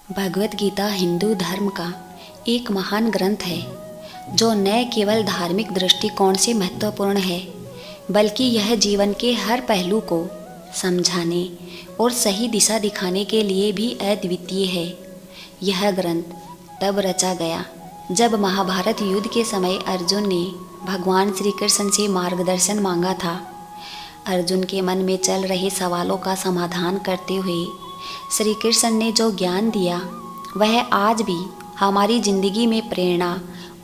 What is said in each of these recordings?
भगवत गीता हिंदू धर्म का एक महान ग्रंथ है जो न केवल धार्मिक दृष्टिकोण से महत्वपूर्ण है बल्कि यह जीवन के हर पहलू को समझाने और सही दिशा दिखाने के लिए भी अद्वितीय है। यह ग्रंथ तब रचा गया जब महाभारत युद्ध के समय अर्जुन ने भगवान श्री कृष्ण से मार्गदर्शन मांगा था। अर्जुन के मन में चल रहे सवालों का समाधान करते हुए श्री कृष्ण ने जो ज्ञान दिया वह आज भी हमारी जिंदगी में प्रेरणा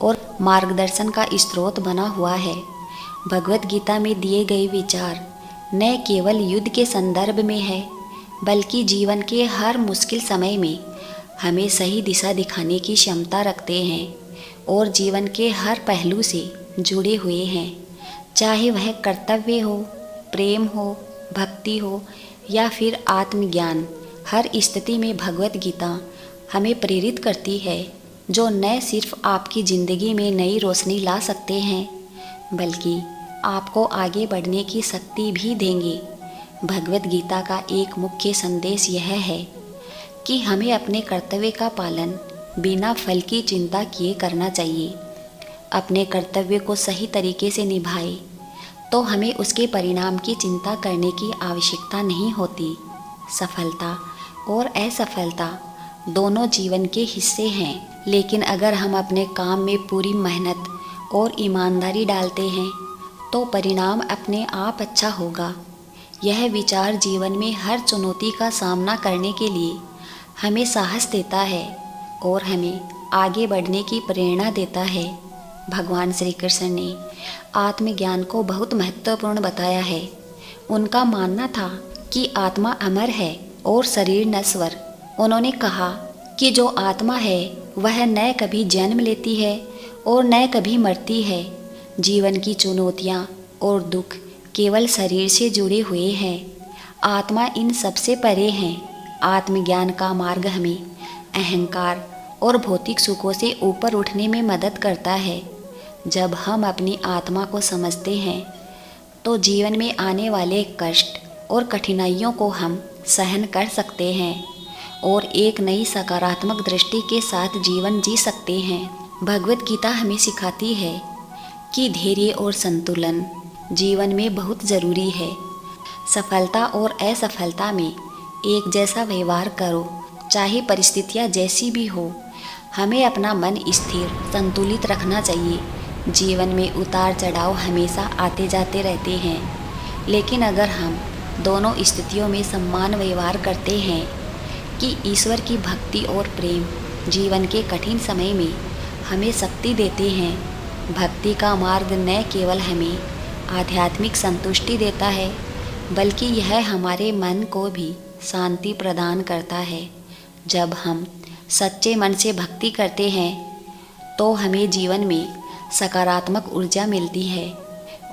और मार्गदर्शन का स्रोत बना हुआ है। भगवत गीता में दिए गए विचार न केवल युद्ध के संदर्भ में है बल्कि जीवन के हर मुश्किल समय में हमें सही दिशा दिखाने की क्षमता रखते हैं और जीवन के हर पहलू से जुड़े हुए हैं। चाहे वह कर्तव्य हो, प्रेम हो, भक्ति हो या फिर आत्मज्ञान, हर स्थिति में भगवत गीता हमें प्रेरित करती है जो न सिर्फ आपकी ज़िंदगी में नई रोशनी ला सकते हैं बल्कि आपको आगे बढ़ने की शक्ति भी देंगे। भगवत गीता का एक मुख्य संदेश यह है कि हमें अपने कर्तव्य का पालन बिना फल की चिंता किए करना चाहिए। अपने कर्तव्य को सही तरीके से निभाए तो हमें उसके परिणाम की चिंता करने की आवश्यकता नहीं होती। सफलता और असफलता दोनों जीवन के हिस्से हैं, लेकिन अगर हम अपने काम में पूरी मेहनत और ईमानदारी डालते हैं तो परिणाम अपने आप अच्छा होगा। यह विचार जीवन में हर चुनौती का सामना करने के लिए हमें साहस देता है और हमें आगे बढ़ने की प्रेरणा देता है। भगवान श्री कृष्ण ने आत्मज्ञान को बहुत महत्वपूर्ण बताया है। उनका मानना था कि आत्मा अमर है और शरीर नश्वर। उन्होंने कहा कि जो आत्मा है वह न कभी जन्म लेती है और न कभी मरती है। जीवन की चुनौतियाँ और दुख केवल शरीर से जुड़े हुए हैं, आत्मा इन सबसे परे हैं। आत्मज्ञान का मार्ग हमें अहंकार और भौतिक सुखों से ऊपर उठने में मदद करता है। जब हम अपनी आत्मा को समझते हैं तो जीवन में आने वाले कष्ट और कठिनाइयों को हम सहन कर सकते हैं और एक नई सकारात्मक दृष्टि के साथ जीवन जी सकते हैं। भगवत गीता हमें सिखाती है कि धैर्य और संतुलन जीवन में बहुत ज़रूरी है। सफलता और असफलता में एक जैसा व्यवहार करो, चाहे परिस्थितियाँ जैसी भी हो। हमें अपना मन स्थिर संतुलित रखना चाहिए। जीवन में उतार चढ़ाव हमेशा आते जाते रहते हैं, लेकिन अगर हम दोनों स्थितियों में समान व्यवहार करते हैं कि ईश्वर की भक्ति और प्रेम जीवन के कठिन समय में हमें शक्ति देते हैं। भक्ति का मार्ग न केवल हमें आध्यात्मिक संतुष्टि देता है बल्कि यह हमारे मन को भी शांति प्रदान करता है। जब हम सच्चे मन से भक्ति करते हैं तो हमें जीवन में सकारात्मक ऊर्जा मिलती है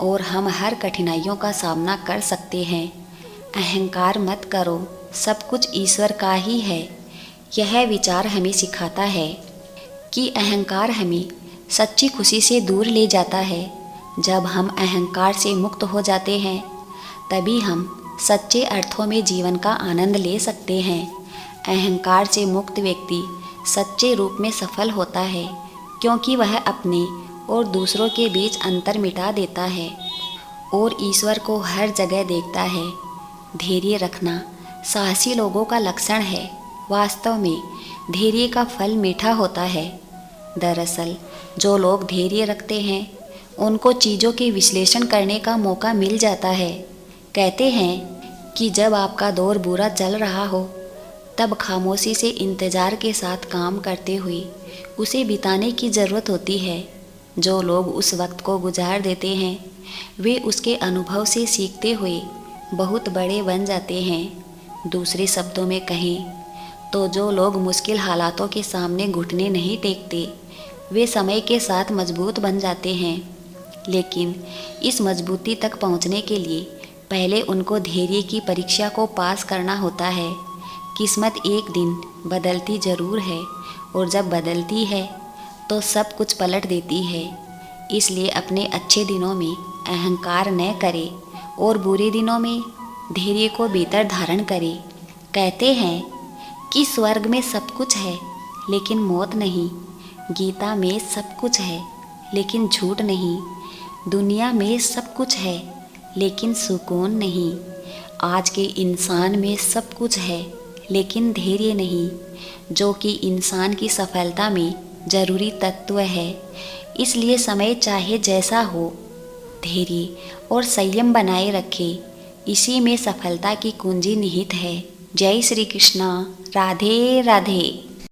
और हम हर कठिनाइयों का सामना कर सकते हैं। अहंकार मत करो, सब कुछ ईश्वर का ही है। यह विचार हमें सिखाता है कि अहंकार हमें सच्ची खुशी से दूर ले जाता है। जब हम अहंकार से मुक्त हो जाते हैं तभी हम सच्चे अर्थों में जीवन का आनंद ले सकते हैं। अहंकार से मुक्त व्यक्ति सच्चे रूप में सफल होता है क्योंकि वह अपने और दूसरों के बीच अंतर मिटा देता है और ईश्वर को हर जगह देखता है। धैर्य रखना साहसी लोगों का लक्षण है। वास्तव में धैर्य का फल मीठा होता है। दरअसल जो लोग धैर्य रखते हैं उनको चीज़ों के विश्लेषण करने का मौका मिल जाता है। कहते हैं कि जब आपका दौर बुरा चल रहा हो तब खामोशी से इंतज़ार के साथ काम करते हुए उसे बिताने की ज़रूरत होती है। जो लोग उस वक्त को गुजार देते हैं वे उसके अनुभव से सीखते हुए बहुत बड़े बन जाते हैं। दूसरे शब्दों में कहें तो जो लोग मुश्किल हालातों के सामने घुटने नहीं टेकते वे समय के साथ मजबूत बन जाते हैं। लेकिन इस मजबूती तक पहुंचने के लिए पहले उनको धैर्य की परीक्षा को पास करना होता है। किस्मत एक दिन बदलती ज़रूर है और जब बदलती है तो सब कुछ पलट देती है। इसलिए अपने अच्छे दिनों में अहंकार न करें और बुरे दिनों में धैर्य को भीतर धारण करें। कहते हैं कि स्वर्ग में सब कुछ है लेकिन मौत नहीं, गीता में सब कुछ है लेकिन झूठ नहीं, दुनिया में सब कुछ है लेकिन सुकून नहीं, आज के इंसान में सब कुछ है लेकिन धैर्य नहीं, जो कि इंसान की सफलता में जरूरी तत्व है। इसलिए समय चाहे जैसा हो, धैर्य और संयम बनाए रखे, इसी में सफलता की कुंजी निहित है। जय श्री कृष्णा। राधे राधे।